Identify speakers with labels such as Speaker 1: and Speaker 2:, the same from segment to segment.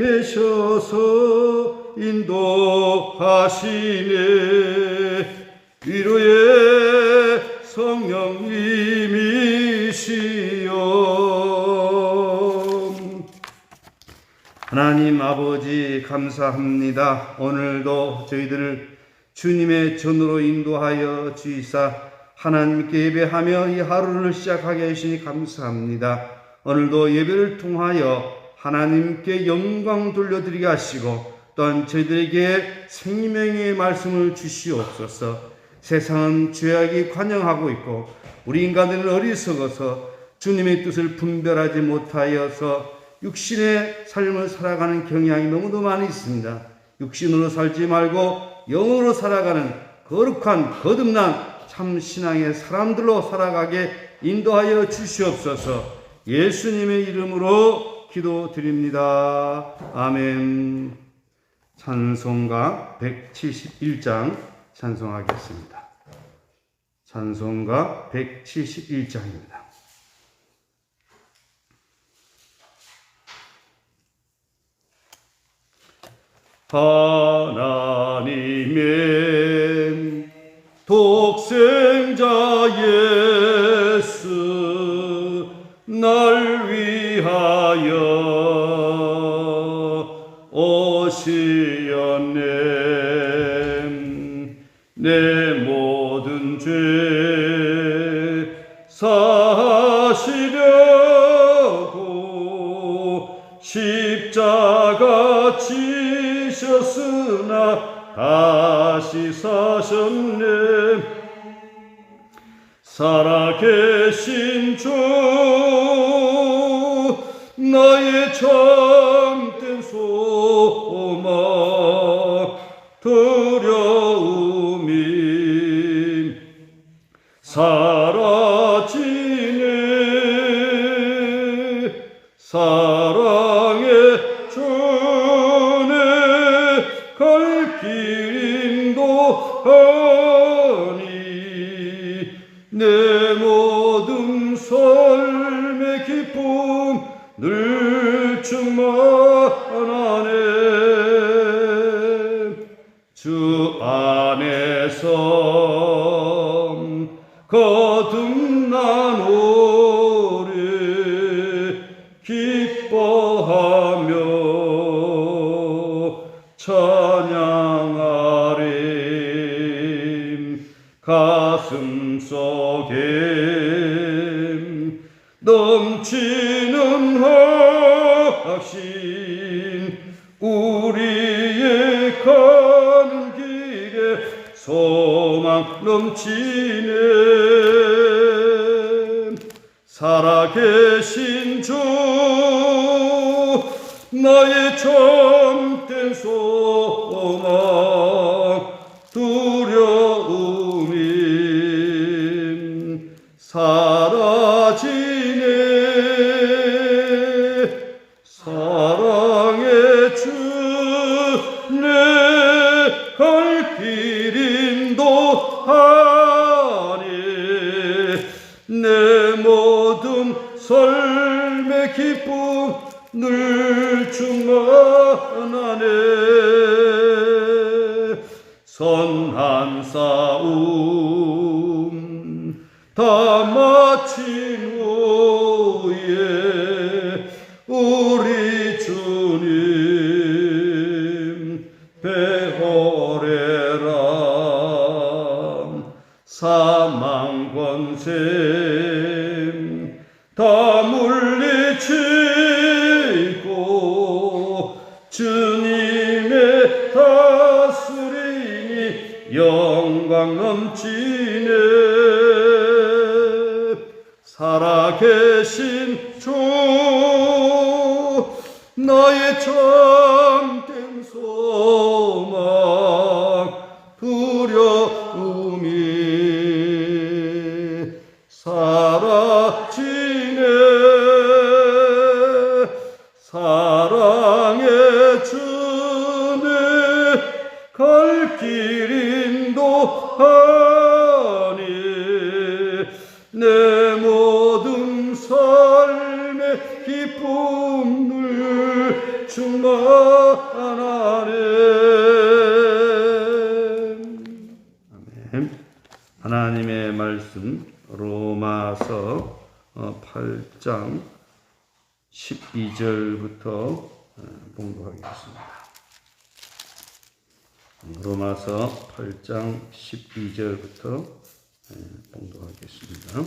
Speaker 1: 계셔서 인도하시네. 위로의 성령님이시여. 하나님 아버지 감사합니다. 오늘도 저희들을 주님의 전으로 인도하여 주이사 하나님께 예배하며 이 하루를 시작하게 하시니 감사합니다. 오늘도 예배를 통하여 하나님께 영광 돌려드리게 하시고 또한 저희들에게 생명의 말씀을 주시옵소서. 세상은 죄악이 관영하고 있고 우리 인간들은 어리석어서 주님의 뜻을 분별하지 못하여서 육신의 삶을 살아가는 경향이 너무도 많이 있습니다. 육신으로 살지 말고 영으로 살아가는 거룩한 거듭난 참 신앙의 사람들로 살아가게 인도하여 주시옵소서. 예수님의 이름으로 기도드립니다. 아멘. 찬송가 171장 찬송하겠습니다. 찬송가 171장입니다. 하나님의 독생자 예수 날 위하여 오시었네. 내 모든 죄 사시려고 십자가 지셨으나 다시 사셨네. 살아계신 주 나의 참된 소망 두려움이 사라지네. 사랑의 주네 갈 길 인도하니 내 모든 삶의 기쁨 늘 충만하네. 주 안에서 거듭난 오래 기뻐하며 찬양하리. 가슴 속에 넘치는 확신 우리의 가는 길에 소망 넘치네. 살아계신 주 나의 참된 소망 두려움이 사라지네. 사랑의 주네 갈 길 인도하니 내 모든 삶의 기쁨 늘 충만하네. 선한 싸움 다 마친 후에 우리 주님 배호래라. 사망 권세 다 물리치고 주님의 다스림이 영광 넘치네. 살아계신 주 나의 참된 소망 두려움이 사라지네. 사랑의 주네 갈 길 인도하니 내 모든 삶의 기쁨을 충만 아멘. 하나님의 말씀 로마서 8장 12절부터 봉독하겠습니다. 로마서 8장 12절부터 봉독하겠습니다.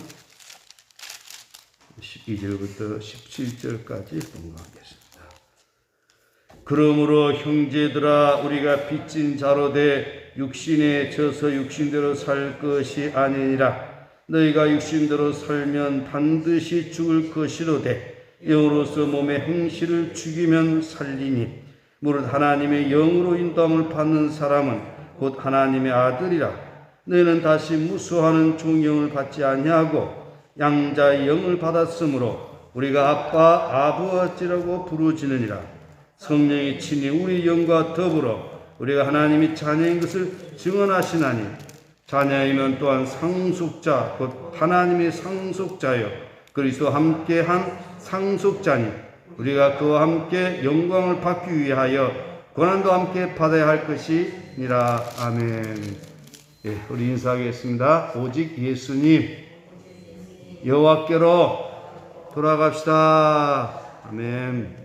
Speaker 1: 12절부터 17절까지 봉독하겠습니다. 그러므로 형제들아 우리가 빚진 자로 돼 육신에 져서 육신대로 살 것이 아니니라. 너희가 육신대로 살면 반드시 죽을 것이로되 영으로서 몸의 행실을 죽이면 살리니 무릇 하나님의 영으로 인도함을 받는 사람은 곧 하나님의 아들이라. 너희는 다시 무수하는 종영을 받지 아니하고 양자의 영을 받았으므로 우리가 아빠 아버지라고 부르짖느니라. 성령이 친히 우리 영과 더불어 우리가 하나님이 자녀인 것을 증언하시나니 자녀이면 또한 상속자 곧 하나님의 상속자여 그리스도 함께한 상속자니 우리가 그와 함께 영광을 받기 위하여 고난도 함께 받아야 할 것이니라. 아멘. 예, 우리 인사하겠습니다. 오직 예수님 여호와께로 돌아갑시다. 아멘.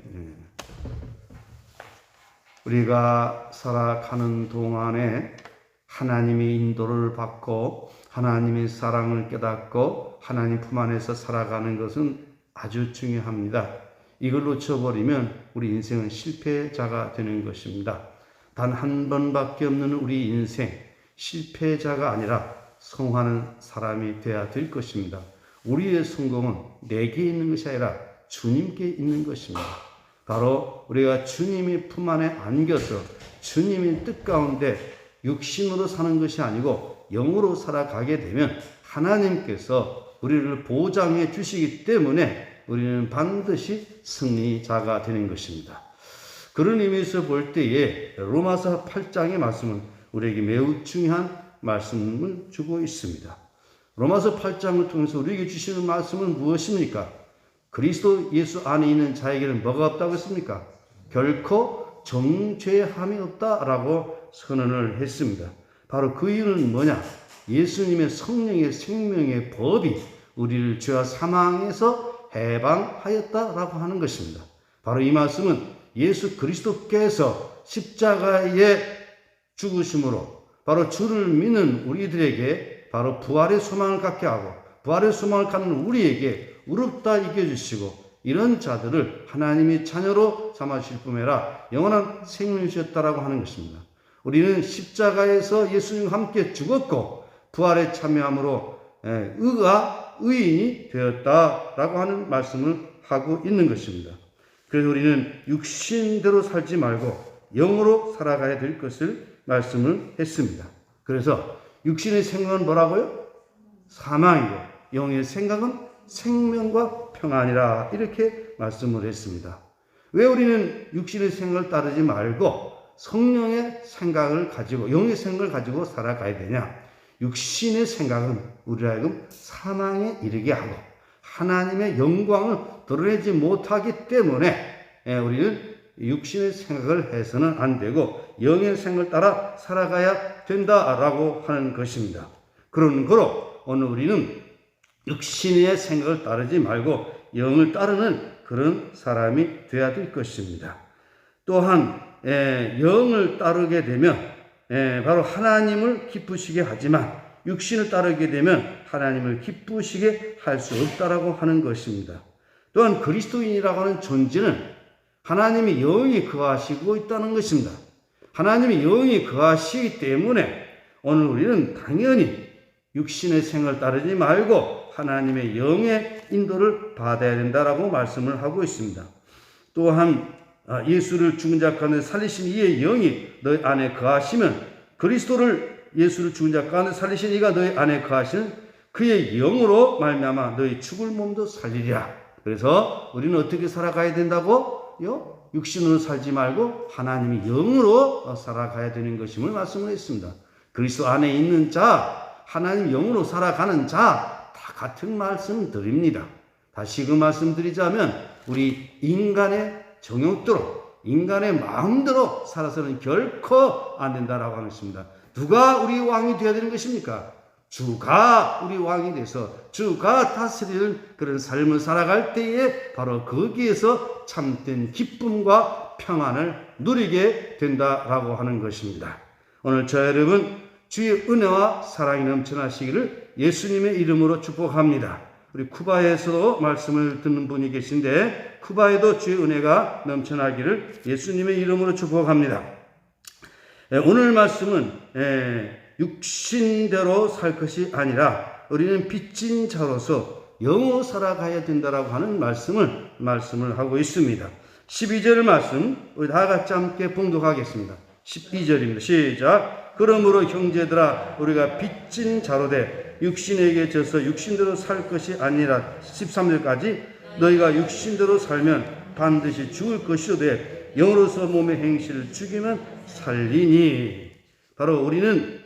Speaker 1: 우리가 살아가는 동안에 하나님의 인도를 받고 하나님의 사랑을 깨닫고 하나님 품 안에서 살아가는 것은 아주 중요합니다. 이걸 놓쳐버리면 우리 인생은 실패자가 되는 것입니다. 단 한 번밖에 없는 우리 인생, 실패자가 아니라 성공하는 사람이 되어야 될 것입니다. 우리의 성공은 내게 있는 것이 아니라 주님께 있는 것입니다. 바로 우리가 주님의 품 안에 안겨서 주님의 뜻 가운데 육신으로 사는 것이 아니고 영으로 살아가게 되면 하나님께서 우리를 보장해 주시기 때문에 우리는 반드시 승리자가 되는 것입니다. 그런 의미에서 볼 때에 로마서 8장의 말씀은 우리에게 매우 중요한 말씀을 주고 있습니다. 로마서 8장을 통해서 우리에게 주시는 말씀은 무엇입니까? 그리스도 예수 안에 있는 자에게는 뭐가 없다고 했습니까? 결코 정죄함이 없다라고 선언을 했습니다. 바로 그 이유는 뭐냐? 예수님의 성령의 생명의 법이 우리를 죄와 사망에서 해방하였다라고 하는 것입니다. 바로 이 말씀은 예수 그리스도께서 십자가에 죽으심으로 바로 주를 믿는 우리들에게 바로 부활의 소망을 갖게 하고 부활의 소망을 갖는 우리에게 의롭다 이겨주시고 이런 자들을 하나님의 자녀로 삼으실 뿐 아니라 영원한 생명을 주셨다라고 하는 것입니다. 우리는 십자가에서 예수님과 함께 죽었고 부활에 참여함으로 의인이 되었다라고 하는 말씀을 하고 있는 것입니다. 그래서 우리는 육신대로 살지 말고 영으로 살아가야 될 것을 말씀을 했습니다. 그래서 육신의 생각은 뭐라고요? 사망이고 영의 생각은 생명과 평안이라 이렇게 말씀을 했습니다. 왜 우리는 육신의 생각을 따르지 말고 성령의 생각을 가지고 영의 생각을 가지고 살아가야 되냐? 육신의 생각은 우리를 하여금 사망에 이르게 하고 하나님의 영광을 드러내지 못하기 때문에 우리는 육신의 생각을 해서는 안 되고 영의 생각을 따라 살아가야 된다라고 하는 것입니다. 그런 거로 오늘 우리는 육신의 생각을 따르지 말고 영을 따르는 그런 사람이 되어야 될 것입니다. 또한 영을 따르게 되면 바로 하나님을 기쁘시게 하지만 육신을 따르게 되면 하나님을 기쁘시게 할 수 없다라고 하는 것입니다. 또한 그리스도인이라고 하는 존재는 하나님의 영이 거하시고 있다는 것입니다. 하나님의 영이 거하시기 때문에 오늘 우리는 당연히 육신의 생각을 따르지 말고 하나님의 영의 인도를 받아야 된다라고 말씀을 하고 있습니다. 또한 예수를 죽은 자 가운데 살리신 이의 영이 너희 안에 거하시면 그리스도를 예수를 죽은 자 가운데 살리신 이가 너희 안에 거하시는 그의 영으로 말미암아 너희 죽을 몸도 살리리라. 그래서 우리는 어떻게 살아가야 된다고요? 육신으로 살지 말고 하나님의 영으로 살아가야 되는 것임을 말씀을 했습니다. 그리스도 안에 있는 자, 하나님 영으로 살아가는 자 다 같은 말씀 드립니다. 다시 그 말씀 드리자면 우리 인간의 정욕대로 인간의 마음대로 살아서는 결코 안 된다라고 하는 것입니다. 누가 우리 왕이 되어야 되는 것입니까? 주가 우리 왕이 돼서 주가 다스리는 그런 삶을 살아갈 때에 바로 거기에서 참된 기쁨과 평안을 누리게 된다라고 하는 것입니다. 오늘 저 여러분 주의 은혜와 사랑이 넘쳐나시기를 예수님의 이름으로 축복합니다. 우리 쿠바에서도 말씀을 듣는 분이 계신데 쿠바에도 주의 은혜가 넘쳐나기를 예수님의 이름으로 축복합니다. 오늘 말씀은 육신대로 살 것이 아니라 우리는 빚진 자로서 영으로 살아가야 된다라고 하는 말씀을 하고 있습니다. 12절 말씀 우리 다 같이 함께 봉독하겠습니다. 12절입니다. 시작. 그러므로 형제들아 우리가 빚진 자로 돼 육신에게 져서 육신대로 살 것이 아니라 13절까지 너희가 육신대로 살면 반드시 죽을 것이오되 영으로서 몸의 행실을 죽이면 살리니. 바로 우리는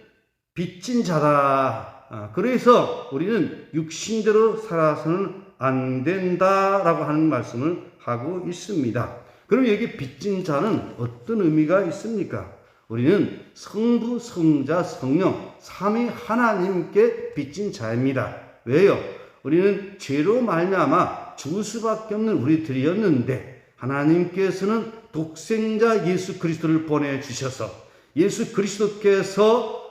Speaker 1: 빚진 자다. 그래서 우리는 육신대로 살아서는 안 된다라고 하는 말씀을 하고 있습니다. 그럼 여기 빚진 자는 어떤 의미가 있습니까? 우리는 성부, 성자, 성령, 삼위 하나님께 빚진 자입니다. 왜요? 우리는 죄로 말미암아 죽을 수밖에 없는 우리들이었는데 하나님께서는 독생자 예수 그리스도를 보내주셔서 예수 그리스도께서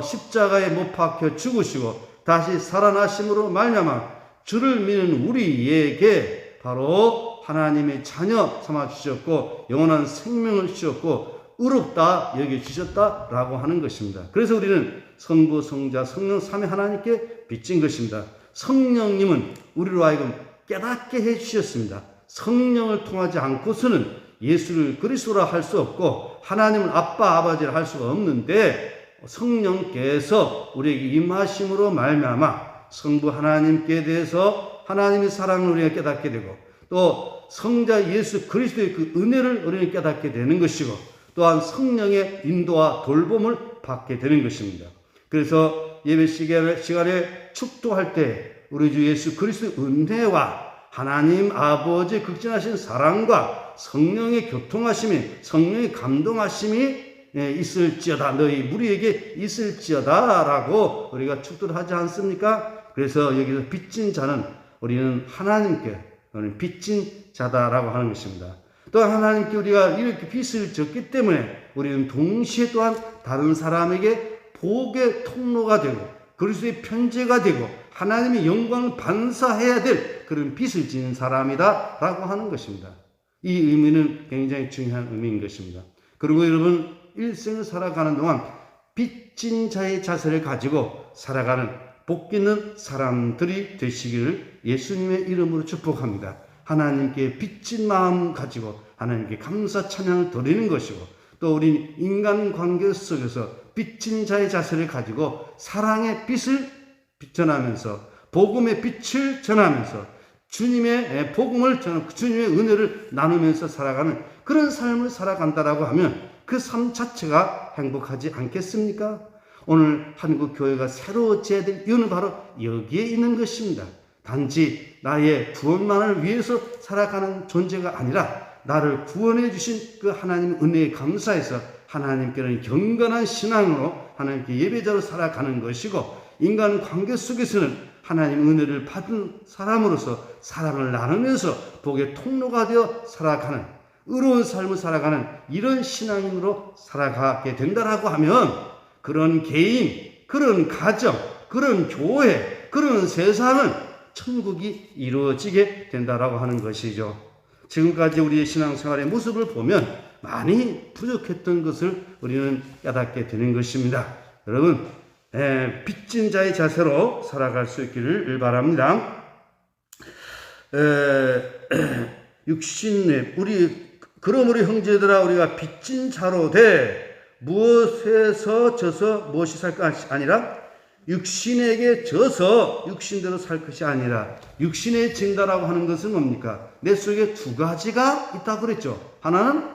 Speaker 1: 십자가에 못 박혀 죽으시고 다시 살아나심으로 말미암아 주를 믿는 우리에게 바로 하나님의 자녀 삼아주셨고 영원한 생명을 주셨고 의롭다 여겨주셨다라고 하는 것입니다. 그래서 우리는 성부, 성자, 성령 삼위 하나님께 빚진 것입니다. 성령님은 우리로 하여금 깨닫게 해주셨습니다. 성령을 통하지 않고서는 예수를 그리스도라 할 수 없고 하나님은 아빠, 아버지라 할 수가 없는데 성령께서 우리에게 임하심으로 말미암아 성부 하나님께 대해서 하나님의 사랑을 우리가 깨닫게 되고 또 성자 예수 그리스도의 그 은혜를 우리는 깨닫게 되는 것이고 또한 성령의 인도와 돌봄을 받게 되는 것입니다. 그래서 예배 시간에 축도할 때 우리 주 예수 그리스도의 은혜와 하나님 아버지의 극진하신 사랑과 성령의 교통하심이 성령의 감동하심이 있을지어다 너희 무리에게 있을지어다 라고 우리가 축도를 하지 않습니까? 그래서 여기서 빚진 자는 우리는 하나님께 빚진 자다라고 하는 것입니다. 또한 하나님께 우리가 이렇게 빚을 졌기 때문에 우리는 동시에 또한 다른 사람에게 복의 통로가 되고 그리스도의 편지가 되고 하나님의 영광을 반사해야 될 그런 빚을 지는 사람이다 라고 하는 것입니다. 이 의미는 굉장히 중요한 의미인 것입니다. 그리고 여러분 일생을 살아가는 동안 빚진 자의 자세를 가지고 살아가는 복 있는 사람들이 되시기를 예수님의 이름으로 축복합니다. 하나님께 빚진 마음 가지고 하나님께 감사 찬양을 드리는 것이고 또 우리 인간관계 속에서 빚진 자의 자세를 가지고 사랑의 빛을 전하면서 복음의 빛을 전하면서 주님의 복음을 전하고 주님의 은혜를 나누면서 살아가는 그런 삶을 살아간다라고 하면 그 삶 자체가 행복하지 않겠습니까? 오늘 한국 교회가 새로워져야 될 이유는 바로 여기에 있는 것입니다. 단지 나의 구원만을 위해서 살아가는 존재가 아니라 나를 구원해 주신 그 하나님 은혜에 감사해서 하나님께는 경건한 신앙으로 하나님께 예배자로 살아가는 것이고 인간 관계 속에서는 하나님 은혜를 받은 사람으로서 사랑을 나누면서 복의 통로가 되어 살아가는 의로운 삶을 살아가는 이런 신앙인으로 살아가게 된다라고 하면 그런 개인, 그런 가정, 그런 교회, 그런 세상은 천국이 이루어지게 된다라고 하는 것이죠. 지금까지 우리의 신앙생활의 모습을 보면 많이 부족했던 것을 우리는 깨닫게 되는 것입니다. 여러분, 빚진 자의 자세로 살아갈 수 있기를 바랍니다. 그러므로 형제들아 우리가 빚진 자로 돼 무엇에서 져서 무엇이 살 것이 아니라 육신에게 져서 육신대로 살 것이 아니라 육신에 진다라고 하는 것은 뭡니까? 내 속에 두 가지가 있다고 그랬죠. 하나는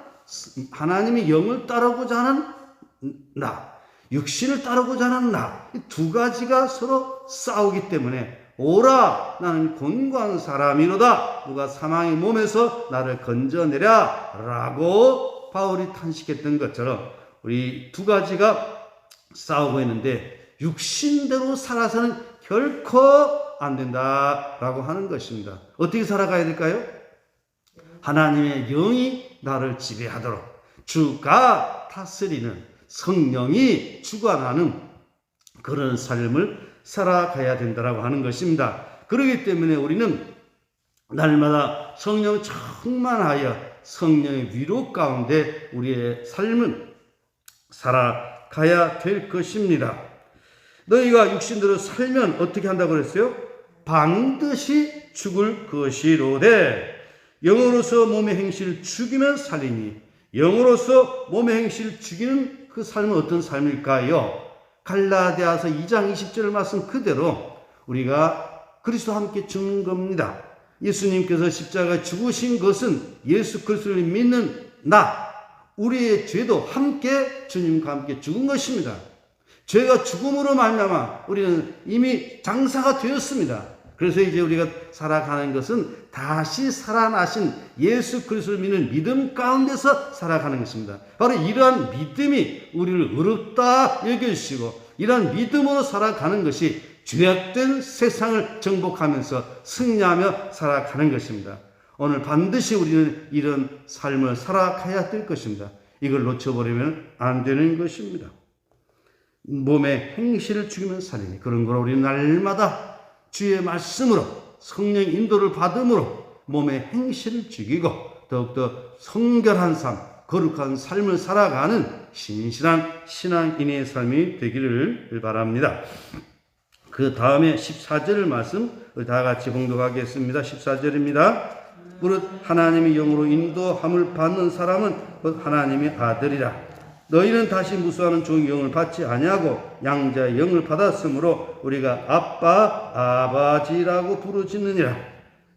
Speaker 1: 하나님의 영을 따르고자 하는 나, 육신을 따르고자 하는 나. 이 두 가지가 서로 싸우기 때문에 오라 나는 곤고한 사람이로다. 누가 사망의 몸에서 나를 건져내랴 라고 바울이 탄식했던 것처럼 우리 두 가지가 싸우고 있는데 육신대로 살아서는 결코 안 된다라고 하는 것입니다. 어떻게 살아가야 될까요? 하나님의 영이 나를 지배하도록 주가 다스리는 성령이 주관하는 그런 삶을 살아가야 된다라고 하는 것입니다. 그렇기 때문에 우리는 날마다 성령 충만하여 성령의 위로 가운데 우리의 삶을 살아가야 될 것입니다. 너희가 육신대로 살면 어떻게 한다고 그랬어요? 반드시 죽을 것이로되 영으로서 몸의 행실을 죽이면 살리니 영으로서 몸의 행실을 죽이는 그 삶은 어떤 삶일까요? 갈라디아서 2장 20절 말씀 그대로 우리가 그리스도와 함께 죽는 겁니다. 예수님께서 십자가에 죽으신 것은 예수 그리스도를 믿는 나, 우리의 죄도 함께 주님과 함께 죽은 것입니다. 죄가 죽음으로 말미암아 우리는 이미 장사가 되었습니다. 그래서 이제 우리가 살아가는 것은 다시 살아나신 예수 그리스도를 믿는 믿음 가운데서 살아가는 것입니다. 바로 이러한 믿음이 우리를 의롭다 여겨주시고 이러한 믿음으로 살아가는 것이 죄악된 세상을 정복하면서 승리하며 살아가는 것입니다. 오늘 반드시 우리는 이런 삶을 살아가야 될 것입니다. 이걸 놓쳐버리면 안 되는 것입니다. 몸의 행실을 죽이면 살리니 그런 걸 우리는 날마다 주의 말씀으로 성령 인도를 받음으로 몸의 행실을 죽이고 더욱더 성결한 삶, 거룩한 삶을 살아가는 신실한 신앙인의 삶이 되기를 바랍니다. 그 다음에 14절 말씀 다 같이 봉독하겠습니다. 14절입니다. 무릇 하나님의 영으로 인도함을 받는 사람은 곧 하나님의 아들이라. 너희는 다시 무수하는 종의 영을 받지 아니하고 양자의 영을 받았으므로 우리가 아빠, 아버지라고 부르짖느니라.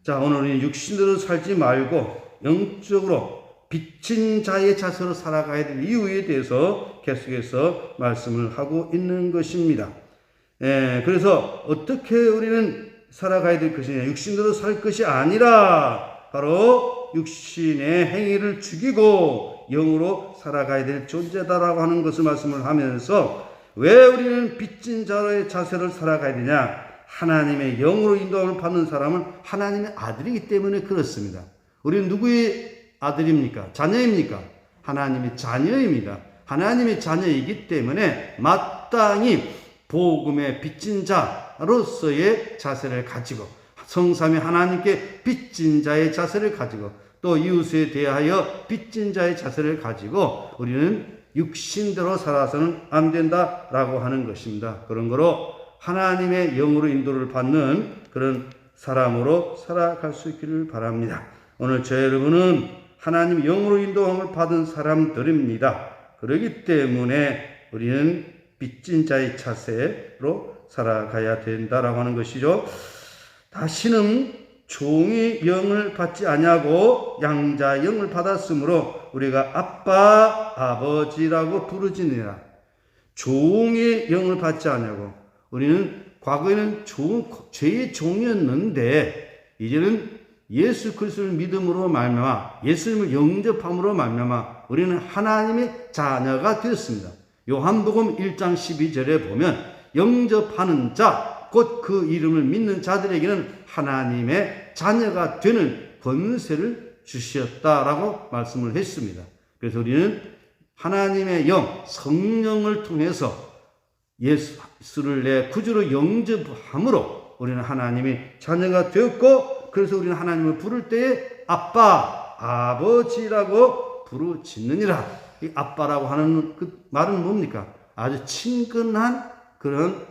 Speaker 1: 자, 오늘 우리는 육신대로 살지 말고 영적으로 빚진 자의 자세로 살아가야 될 이유에 대해서 계속해서 말씀을 하고 있는 것입니다. 그래서 어떻게 우리는 살아가야 될 것이냐? 육신대로 살 것이 아니라 바로 육신의 행위를 죽이고 영으로 살아가야 될 존재다라고 하는 것을 말씀을 하면서 왜 우리는 빚진 자의 자세를 살아가야 되냐? 하나님의 영으로 인도함을 받는 사람은 하나님의 아들이기 때문에 그렇습니다. 우리는 누구의 아들입니까? 자녀입니까? 하나님의 자녀입니다. 하나님의 자녀이기 때문에 마땅히 복음의 빚진 자로서의 자세를 가지고 성삼위 하나님께 빚진 자의 자세를 가지고 또 이웃에 대하여 빚진 자의 자세를 가지고 우리는 육신대로 살아서는 안 된다라고 하는 것입니다. 그런 거로 하나님의 영으로 인도를 받는 그런 사람으로 살아갈 수 있기를 바랍니다. 오늘 저 여러분은 하나님의 영으로 인도함을 받은 사람들입니다. 그렇기 때문에 우리는 빚진 자의 자세로 살아가야 된다라고 하는 것이죠. 다시는 종의 영을 받지 아니하고 양자의 영을 받았으므로 우리가 아빠, 아버지라고 부르짖느니라. 종의 영을 받지 아니하고 우리는 과거에는 죄의 종이었는데 이제는 예수 그리스도를 믿음으로 말미암아 예수님을 영접함으로 말미암아 우리는 하나님의 자녀가 되었습니다. 요한복음 1장 12절에 보면 영접하는 자 곧 그 이름을 믿는 자들에게는 하나님의 자녀가 되는 권세를 주셨다라고 말씀을 했습니다. 그래서 우리는 하나님의 영, 성령을 통해서 예수를 내 구주로 영접함으로 우리는 하나님의 자녀가 되었고 그래서 우리는 하나님을 부를 때에 아빠, 아버지라고 부르짖느니라. 이 아빠라고 하는 그 말은 뭡니까? 아주 친근한 그런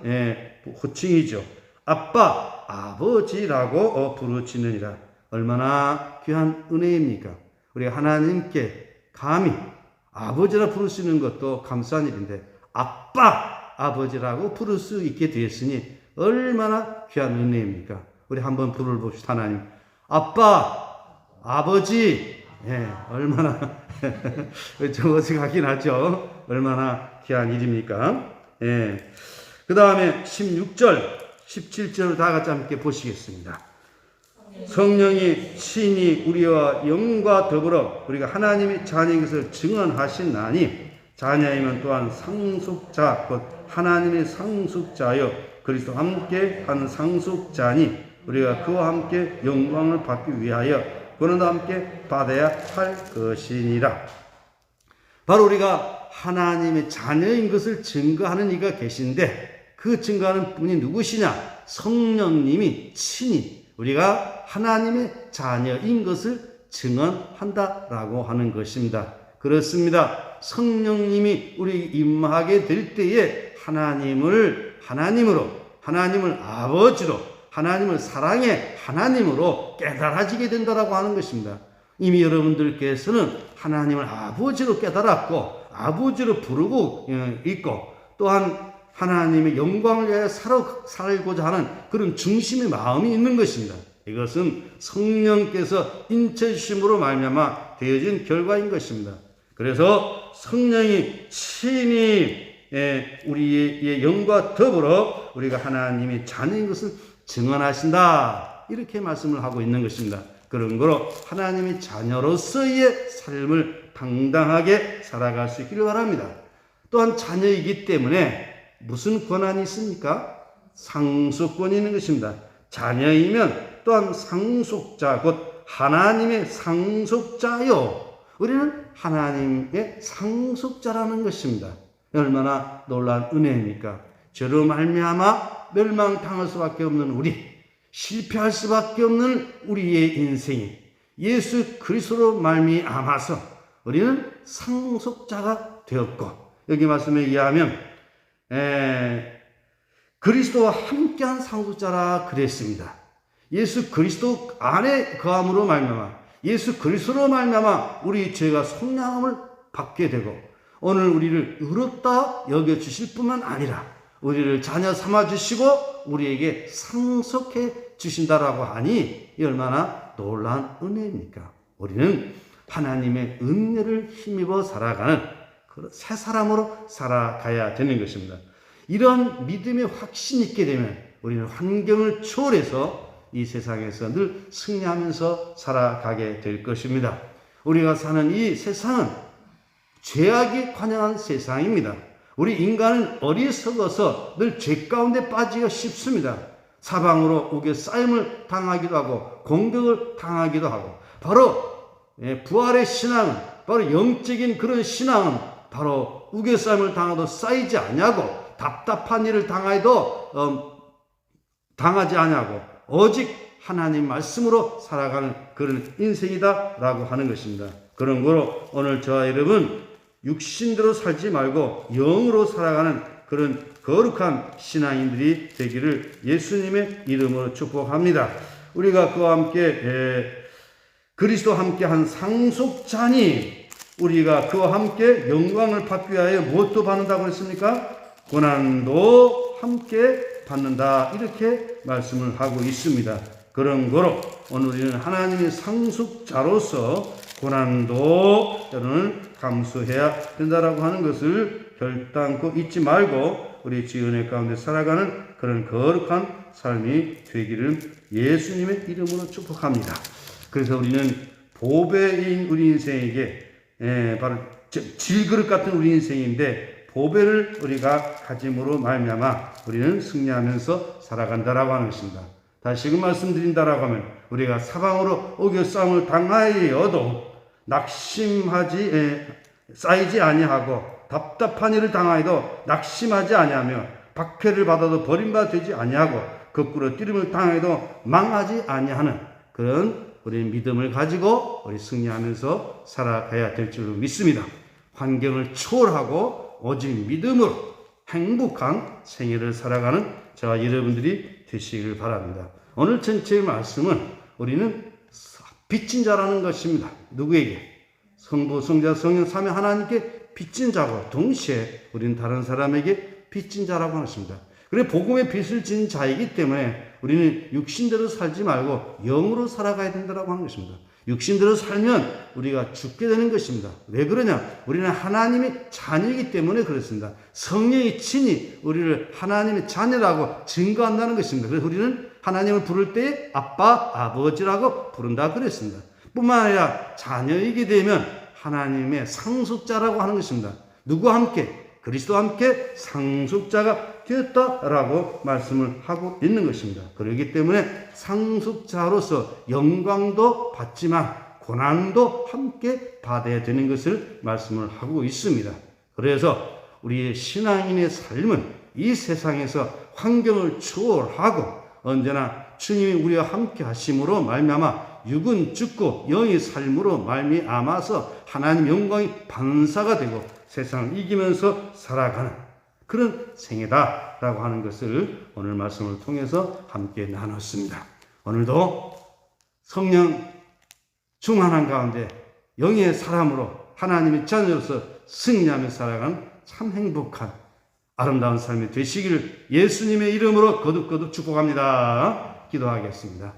Speaker 1: 호칭이죠. 아빠, 아버지라고 부르짖느니라. 얼마나 귀한 은혜입니까? 우리가 하나님께 감히 아버지라 부를 수 있는 것도 감사한 일인데 아빠, 아버지라고 부를 수 있게 되었으니 얼마나 귀한 은혜입니까? 우리 한번 부르봅시다. 하나님 아빠, 아버지. 얼마나 좀 어색하긴 하죠. 얼마나 귀한 일입니까? 그 다음에 16절 17절을 다 같이 함께 보시겠습니다. 성령이 친히 우리와 영과 더불어 우리가 하나님의 자녀인 것을 증언하시나니 자녀이면 또한 상속자 곧 하나님의 상속자여 그리스도와 함께 한 상속자니 우리가 그와 함께 영광을 받기 위하여 그는 함께 받아야 할 것이니라. 바로 우리가 하나님의 자녀인 것을 증거하는 이가 계신데 그 증거하는 분이 누구시냐? 성령님이 친히 우리가 하나님의 자녀인 것을 증언한다라고 하는 것입니다. 그렇습니다. 성령님이 우리 임하게 될 때에 하나님을 아버지로, 하나님을 사랑의 하나님으로 깨달아지게 된다라고 하는 것입니다. 이미 여러분들께서는 하나님을 아버지로 깨달았고 아버지로 부르고 있고 또한 하나님의 영광을 위하여 살고자 하는 그런 중심의 마음이 있는 것입니다. 이것은 성령께서 인쳐주심으로 말미암아 되어진 결과인 것입니다. 그래서 성령이 친히 우리의 영과 더불어 우리가 하나님의 자녀인 것을 증언하신다. 이렇게 말씀을 하고 있는 것입니다. 그런 거로 하나님의 자녀로서의 삶을 당당하게 살아갈 수 있기를 바랍니다. 또한 자녀이기 때문에 무슨 권한이 있습니까? 상속권이 있는 것입니다. 자녀이면 또한 상속자 곧 하나님의 상속자요. 우리는 하나님의 상속자라는 것입니다. 얼마나 놀라운 은혜입니까? 저로 말미암아 멸망당할 수밖에 없는 우리, 실패할 수밖에 없는 우리의 인생이 예수 그리스도로 말미암아서 우리는 상속자가 되었고 여기 말씀에 의하면 그리스도와 함께한 상속자라 그랬습니다. 예수 그리스도 안에 거함으로 말미암아 예수 그리스도로 말미암아 우리 죄가 속량함을 받게 되고 오늘 우리를 의롭다 여겨주실 뿐만 아니라 우리를 자녀 삼아주시고 우리에게 상속해 주신다라고 하니 얼마나 놀라운 은혜입니까? 우리는 하나님의 은혜를 힘입어 살아가는 새 사람으로 살아가야 되는 것입니다. 이런 믿음의 확신이 있게 되면 우리는 환경을 초월해서 이 세상에서 늘 승리하면서 살아가게 될 것입니다. 우리가 사는 이 세상은 죄악이 관영한 세상입니다. 우리 인간은 어리석어서 늘 죄 가운데 빠지기가 쉽습니다. 사방으로 우겨싸임을 당하기도 하고 공격을 당하기도 하고 바로 부활의 신앙은 바로 영적인 그런 신앙은 바로 우겨싸임을 당하도 쌓이지 아니하고 답답한 일을 당하여도 당하지 아니하고 오직 하나님 말씀으로 살아가는 그런 인생이다라고 하는 것입니다. 그런 거로 오늘 저와 여러분 육신대로 살지 말고 영으로 살아가는 그런 거룩한 신앙인들이 되기를 예수님의 이름으로 축복합니다. 우리가 그와 함께 그리스도와 함께 한 상속자니 우리가 그와 함께 영광을 받기 위하여 무엇도 받는다고 했습니까? 고난도 함께 받는다 이렇게 말씀을 하고 있습니다. 그런 거로 오늘 우리는 하나님의 상속자로서 고난도 때로는 감수해야 된다라고 하는 것을 결단코 잊지 말고 우리 주의 은혜 가운데 살아가는 그런 거룩한 삶이 되기를 예수님의 이름으로 축복합니다. 그래서 우리는 보배인 우리 인생에게 바로 질그릇 같은 우리 인생인데 보배를 우리가 가짐으로 말미암아 우리는 승리하면서 살아간다라고 하는 것입니다. 다시금 말씀드린다라고 하면 우리가 사방으로 오겨싸움을 당하여도 쌓이지 아니하고 답답한 일을 당하여도 낙심하지 아니하며 박해를 받아도 버림받지 아니하고 거꾸로 뛰림을 당하여도 망하지 아니하는 그런 우리 믿음을 가지고 우리 승리하면서 살아가야 될 줄로 믿습니다. 환경을 초월하고 오직 믿음으로 행복한 생애를 살아가는 저와 여러분들이 되시길 바랍니다. 오늘 전체의 말씀은 우리는 빚진 자라는 것입니다. 누구에게? 성부, 성자, 성령, 삼위 하나님께 빚진 자고 동시에 우리는 다른 사람에게 빚진 자라고 하는 것입니다. 그래 복음의 빚을 진 자이기 때문에 우리는 육신대로 살지 말고 영으로 살아가야 된다고 하는 것입니다. 육신대로 살면 우리가 죽게 되는 것입니다. 왜 그러냐? 우리는 하나님의 자녀이기 때문에 그렇습니다. 성령의 친히 우리를 하나님의 자녀라고 증거한다는 것입니다. 그래서 우리는 하나님을 부를 때 아빠, 아버지라고 부른다 그랬습니다. 뿐만 아니라 자녀이게 되면 하나님의 상속자라고 하는 것입니다. 누구와 함께? 그리스도와 함께 상속자가 되었다라고 말씀을 하고 있는 것입니다. 그렇기 때문에 상속자로서 영광도 받지만 고난도 함께 받아야 되는 것을 말씀을 하고 있습니다. 그래서 우리의 신앙인의 삶은 이 세상에서 환경을 초월하고 언제나 주님이 우리와 함께 하심으로 말미암아 육은 죽고 영의 삶으로 말미암아서 하나님 영광의 반사가 되고 세상을 이기면서 살아가는 그런 생애다라고 하는 것을 오늘 말씀을 통해서 함께 나눴습니다. 오늘도 성령 충만한 가운데 영의 사람으로 하나님의 자녀로서 승리하며 살아가는 참 행복한 아름다운 삶이 되시기를 예수님의 이름으로 거듭거듭 축복합니다. 기도하겠습니다.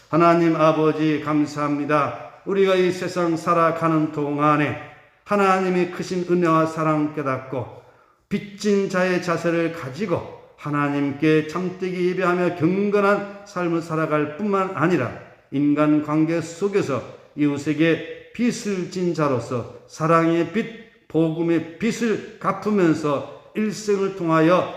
Speaker 1: 하나님 아버지 감사합니다. 우리가 이 세상 살아가는 동안에 하나님의 크신 은혜와 사랑 깨닫고 빚진 자의 자세를 가지고 하나님께 참되게 예배하며 경건한 삶을 살아갈 뿐만 아니라 인간관계 속에서 이웃에게 빚을 진 자로서 사랑의 빚, 복음의 빚을 갚으면서 일생을 통하여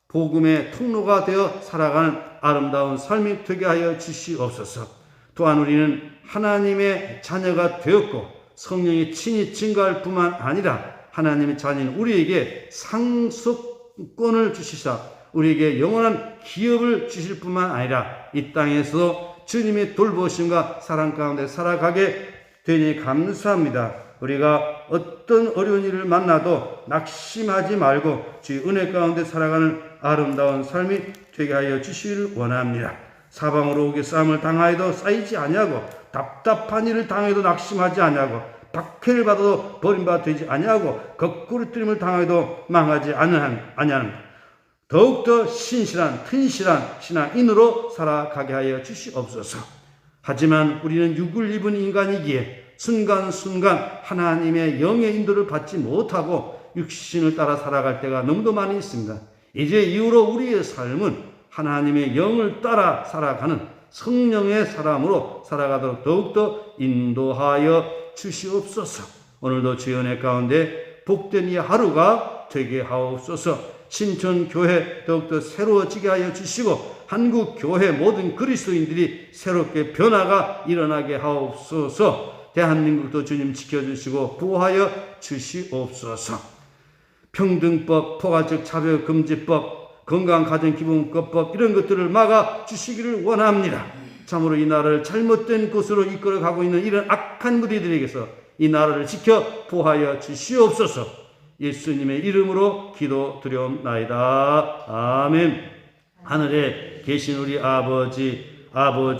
Speaker 1: 복음의 통로가 되어 살아가는 아름다운 삶이 되게 하여 주시옵소서. 또한 우리는 하나님의 자녀가 되었고 성령이 친히 증거할 뿐만 아니라 하나님의 자녀인 우리에게 상속권을 주시사 우리에게 영원한 기업을 주실 뿐만 아니라 이 땅에서 주님의 돌보심과 사랑 가운데 살아가게 되니 감사합니다. 우리가 어떤 어려운 일을 만나도 낙심하지 말고 주의 은혜 가운데 살아가는 아름다운 삶이 되게 하여 주시기를 원합니다. 사방으로 오게 싸움을 당하여도 쌓이지 아니하고 답답한 일을 당해도 낙심하지 아니하고 박해를 받아도 버림받아 되지 아니하고 거꾸로뜨림을 당해도 망하지 아니하는 더욱더 신실한 튼실한 신앙인으로 살아가게 하여 주시옵소서. 하지만 우리는 육을 입은 인간이기에 순간순간 하나님의 영의 인도를 받지 못하고 육신을 따라 살아갈 때가 너무도 많이 있습니다. 이제 이후로 우리의 삶은 하나님의 영을 따라 살아가는 성령의 사람으로 살아가도록 더욱더 인도하여 주시옵소서. 오늘도 주의 은혜 가운데 복된 이 하루가 되게 하옵소서. 신천교회 더욱더 새로워지게 하여 주시고 한국교회 모든 그리스도인들이 새롭게 변화가 일어나게 하옵소서. 대한민국도 주님 지켜주시고 보호하여 주시옵소서. 평등법, 포괄적 차별금지법, 건강가정기본법 이런 것들을 막아 주시기를 원합니다. 참으로 이 나라를 잘못된 곳으로 이끌어가고 있는 이런 악한 무리들에게서 이 나라를 지켜 보호하여 주시옵소서. 예수님의 이름으로 기도드려옵나이다. 아멘. 하늘에 계신 우리 아버지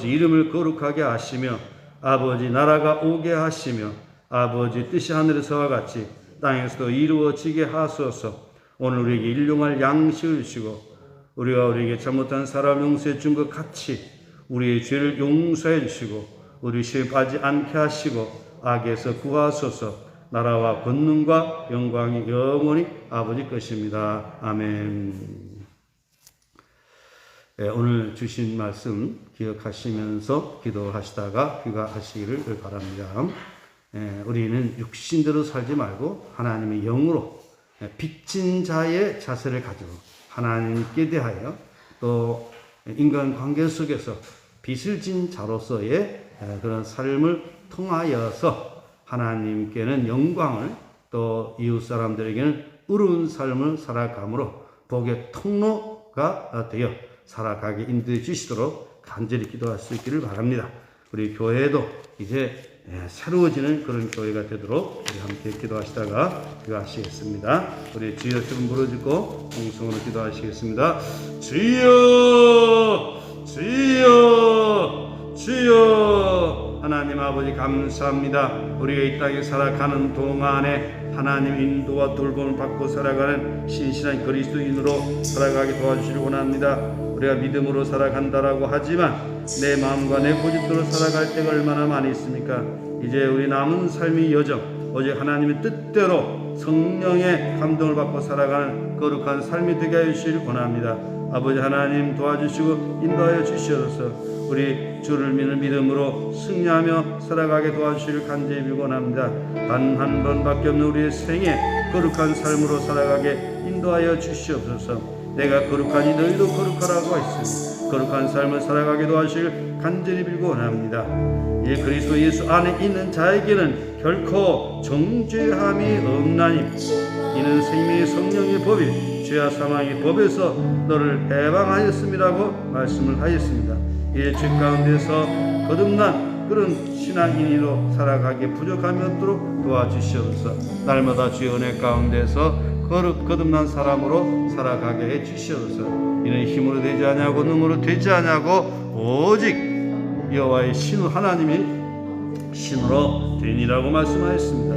Speaker 1: 이름을 거룩하게 하시며 아버지 나라가 오게 하시며 아버지 뜻이 하늘에서와 같이 땅에서도 이루어지게 하소서. 오늘 우리에게 일용할 양식을 주시고 우리가 우리에게 잘못한 사람 용서해 준 것 같이 우리의 죄를 용서해 주시고 우리 시에 빠지지 않게 하시고 악에서 구하소서. 나라와 권능과 영광이 영원히 아버지 것입니다. 아멘. 오늘 주신 말씀 기억하시면서 기도하시다가 귀가하시기를 바랍니다. 우리는 육신대로 살지 말고 하나님의 영으로 빚진 자의 자세를 가지고 하나님께 대하여 또 인간관계 속에서 빚을 진 자로서의 그런 삶을 통하여서 하나님께는 영광을 또 이웃 사람들에게는 의로운 삶을 살아감으로 복의 통로가 되어 살아가게 인도해 주시도록 간절히 기도할 수 있기를 바랍니다. 우리 교회도 이제 새로워지는 그런 교회가 되도록 우리 함께 기도하시다가 기도하시겠습니다. 우리 주여 좀 부르짖고 통성으로 기도하시겠습니다. 주여 주여 주여. 하나님 아버지 감사합니다. 우리가 이 땅에 살아가는 동안에 하나님 인도와 돌봄을 받고 살아가는 신실한 그리스도인으로 살아가게 도와주시길 원합니다. 우리가 믿음으로 살아간다라고 하지만 내 마음과 내 고집대로 살아갈 때가 얼마나 많이 있습니까? 이제 우리 남은 삶의 여정, 오직 하나님의 뜻대로 성령의 감동을 받고 살아가는 거룩한 삶이 되게 하시길 원합니다. 아버지 하나님 도와주시고 인도하여 주시옵소서. 우리 주를 믿는 믿음으로 승리하며 살아가게 도와주시길 간절히 원합니다. 단 한 번밖에 없는 우리의 생에 거룩한 삶으로 살아가게 인도하여 주시옵소서. 내가 거룩하니 너희도 거룩하라고 했으니 거룩한 삶을 살아가게 도와주시길 간절히 빌고 원합니다. 이 그리스도 예수 안에 있는 자에게는 결코 정죄함이 없나니 이는 생명의 성령의 법이 죄와 사망의 법에서 너를 해방하였음이라고 말씀을 하였습니다. 이 죄 가운데서 거듭난 그런 신앙인으로 살아가기에 부족함이 없도록 도와주시옵소서. 날마다 주의 은혜 가운데서 거듭난 사람으로 살아가게 해주시옵소서. 이는 힘으로 되지 않냐고 능으로 되지 않냐고 오직 여호와의 신 하나님이 신으로 되니라고 말씀하였습니다.